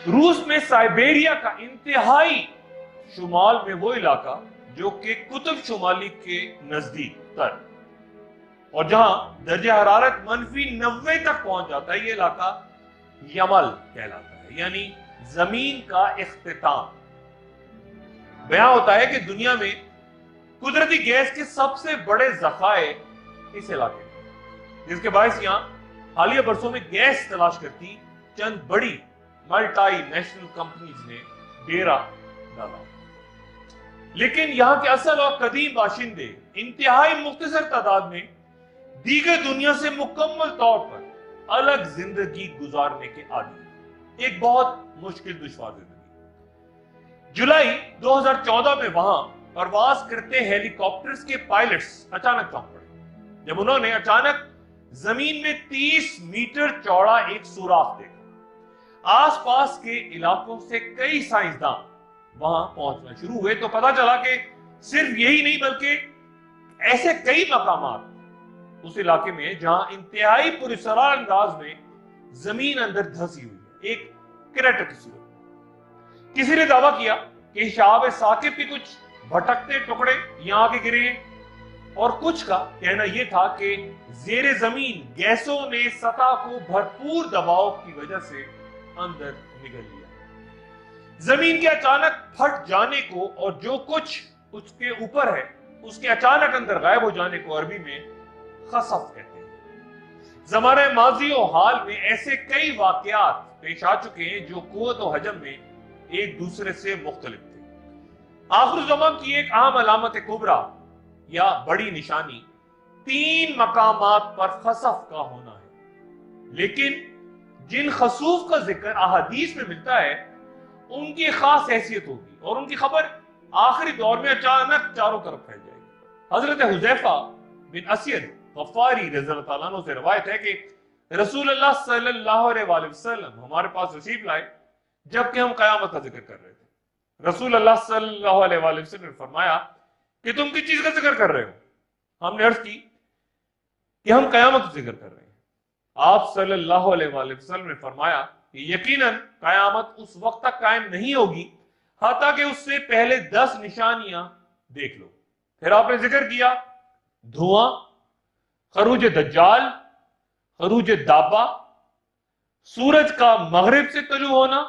रूस में साइबेरिया का इंतहाई शुमाल में वो इलाका जो कि कुतुब शुमाली के नजदीक तर और जहां दर्जा हरारत -90 तक पहुंच जाता है, ये इलाका यमल कहलाता है, यानी जमीन का इख्तिताम। बयां होता है कि दुनिया में कुदरती गैस के सबसे बड़े जखायर इस इलाके में, जिसके बायस यहां हालिया बरसों में गैस तलाश करती चंद बड़ी मल्टी नेशनल कंपनीज ने डेरा डाला। लेकिन यहां के असल और कदीम बाशिंदे इंतहाई मुख्तसर तादाद में दीगर दुनिया से मुकम्मल तौर पर अलग जिंदगी गुजारने के आदी, एक बहुत मुश्किल दुश्वार जिंदगी। जुलाई 2014 में वहां परवाज करते हेलीकॉप्टर्स के पायलट्स अचानक चौंक पड़े जब उन्होंने अचानक जमीन में 30 मीटर चौड़ा एक सुराख देखा। आसपास के इलाकों से कई साइंसदान वहां पहुंचना शुरू हुए तो पता चला कि सिर्फ यही नहीं बल्कि ऐसे कई मकामात उस इलाके में जहां इंतहाई पुरस्कार अंदाज में जमीन अंदर धंसी हुई है, एक क्रेटर की सूरत। किसी ने दावा किया कि शहाब साकिब के कुछ भटकते टुकड़े यहां के गिरे हैं और कुछ का कहना यह था कि जेरे जमीन गैसों ने सतह को भरपूर दबाव की वजह से अंदर निगल लिया। जमीन के अचानक फट जाने को और जो कुछ उसके ऊपर है उसके अचानक अंदर गायब हो जाने को अरबी में खसफ कहते हैं। ज़माने माजी और हाल में ऐसे कई वाकयात पेश आ चुके हैं जो कुव्वत और हजम में एक दूसरे से मुख्तलिफ थे। आखिर ज़मान की एक अहम अलामत कुबरा या बड़ी निशानी 3 मकामात पर खसफ का होना है, लेकिन जिन खसूफ का जिक्र अहादीस में मिलता है उनकी खास हैसियत होगी और उनकी खबर आखिरी दौर में अचानक चारों तरफ फैल जाएगी। हजरत हुज़ैफा बिन अस्यद गफ्फारी रज़ियल्लाहु ताला अन्हु से रवायत है कि रसूलुल्लाह सल्लल्लाहु अलैहि वसल्लम हमारे पास तशरीफ लाए जबकि हम कयामत का जिक्र कर रहे थे। रसूलुल्लाह सल्लल्लाहु अलैहि वसल्लम ने फरमाया कि तुम किस चीज का जिक्र कर रहे हो। हमने अर्ज की कि हम कयामत का जिक्र कर रहे हैं। आप सल्लल्लाहु अलैहि वसल्लम ने फरमाया कि यकीनन कयामत उस वक्त तक कायम नहीं होगी हत्ता कि उससे पहले 10 निशानियां देख लो। फिर आपने जिक्र किया धुआं, खरूज दज्जाल, खरूज दाबा, सूरज का मगरिब से तलू होना,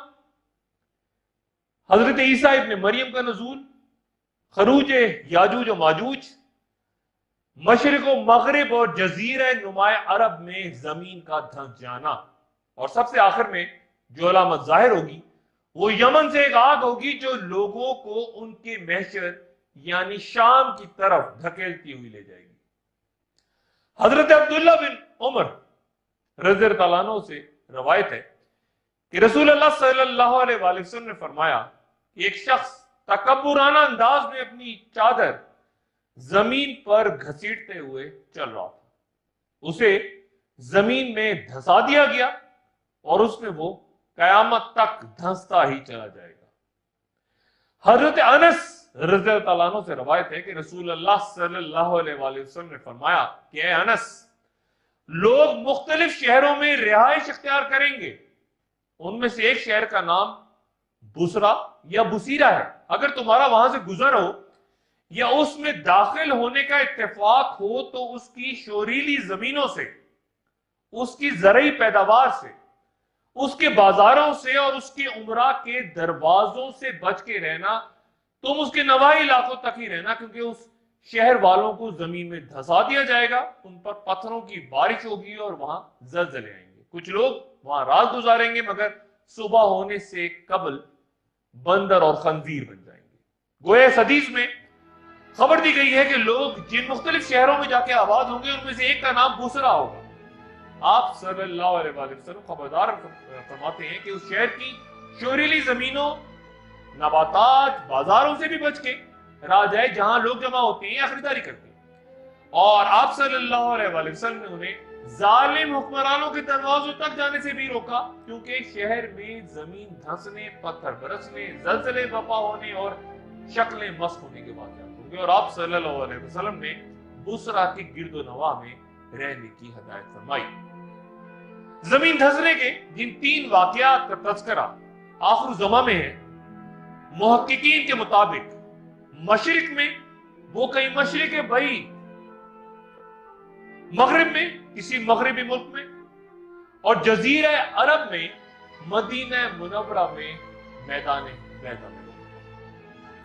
हजरत ईसा इब्न मरियम का नजूल, खरूज याजूज और माजूज, मशरिक व मगरिब और जजीरा नुमाए अरब में जमीन का धंस जाना, और सबसे आखिर में जो अलामत जाहिर होगी वो यमन से एक आग होगी जो लोगों को उनके महशर यानी शाम की तरफ धकेलती हुई ले जाएगी। हजरत अब्दुल्ला बिन उमर रज़ियल्लाहु अन्हु से रवायत है कि रसूलुल्लाह सल्लल्लाहु अलैहि वसल्लम ने फरमाया कि एक शख्स तकब्बुराना अंदाज में अपनी चादर जमीन पर घसीटते हुए चल रहा था। उसे जमीन में धंसा दिया गया और उसमें वो कयामत तक धंसता ही चला जाएगा। हजरत अनस रज़ियल्लाहु अन्हु से रवायत है कि रसूलुल्लाह सल्लल्लाहु अलैहि वसल्लम ने फरमाया कि ऐ अनस, लोग मुख्तलिफ शहरों में रिहाइश इख्तियार करेंगे, उनमें से एक शहर का नाम बुसरा या बुसीरा है। अगर तुम्हारा वहां से गुजर हो या उसमें दाखिल होने का इत्तेफाक हो तो उसकी शोरीली जमीनों से, उसकी ज़रई पैदावार से, उसके बाजारों से और उसके उमरा के दरवाजों से बच के रहना। तुम उसके नवाही इलाकों तक ही रहना, क्योंकि उस शहर वालों को जमीन में धंसा दिया जाएगा, उन पर पत्थरों की बारिश होगी और वहां जलजले आएंगे। कुछ लोग वहां रात गुजारेंगे मगर सुबह होने से कबल बंदर और खंजीर बन जाएंगे। गोया इस हदीस में खबर दी गई है कि लोग जिन मुख्तलिफ शहरों में जाके आबाद होंगे उनमें से एक का नाम बुसरा होगा। आप सल्लल्लाहु अलैहि वसल्लम खबरदार फरमाते हैं कि उस शहर की शोरीली जमीनों, नबातात, बाजारों से भी बच के रहा जाए जहां लोग जमा होते हैं या खरीदारी करते हैं। और आप सल्लल्लाहु अलैहि वसल्लम ने उन्हें जालिम हुक्मरानों के दरवाजों तक जाने से भी रोका, क्योंकि शहर में जमीन धंसने, पत्थर बरसने, जलजले बपा होने और शक्लें मस्क होने के वाक़यात होंगे। और आप सल्लल्लाहु अलैहि वसल्लम ने बुसरा के गिरदो नवा में रहने की हदायत फरमाई। जमीन धंसने के जिन 3 वाक़यात का तज़किरा آخر زمان میں ہے۔ محققین کے مطابق مشرق میں وہ کہیں مشرق بعید، مغرب میں کسی مغربی ملک میں، اور جزیرہ عرب میں مدینہ منورہ میں میدان بیضا میں۔